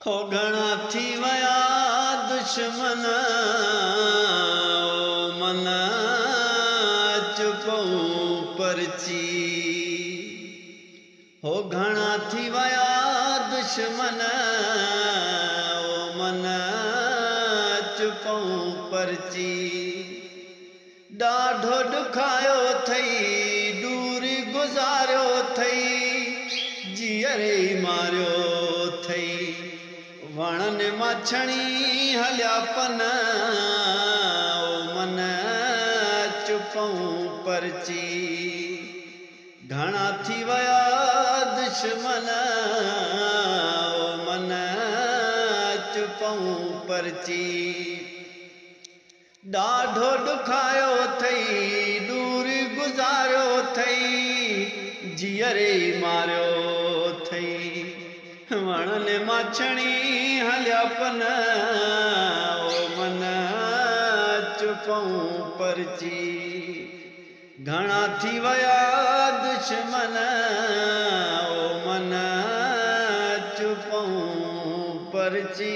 हो घणा थी वया दुश्मन मन चुकऊं परची। हो घणा थी वया दुश्मन मन चुकऊं परची। ॾाढो ॾुखायो थई दूरी गुज़ारियो थई जीअरे मारियो थई। वणनि मां छणी हलिया पन मन चुकऊं परची। घणा थी वया दुश्मन मन चुकऊं परची। ॾाढो ॾुखायो थई दूरी गुज़ारियो थई जीअरे मारियो थई। वणनि मां छणी हलिया पन मन चुकऊं परची। घणा थी वया दुश्मन मन चुकऊं परची।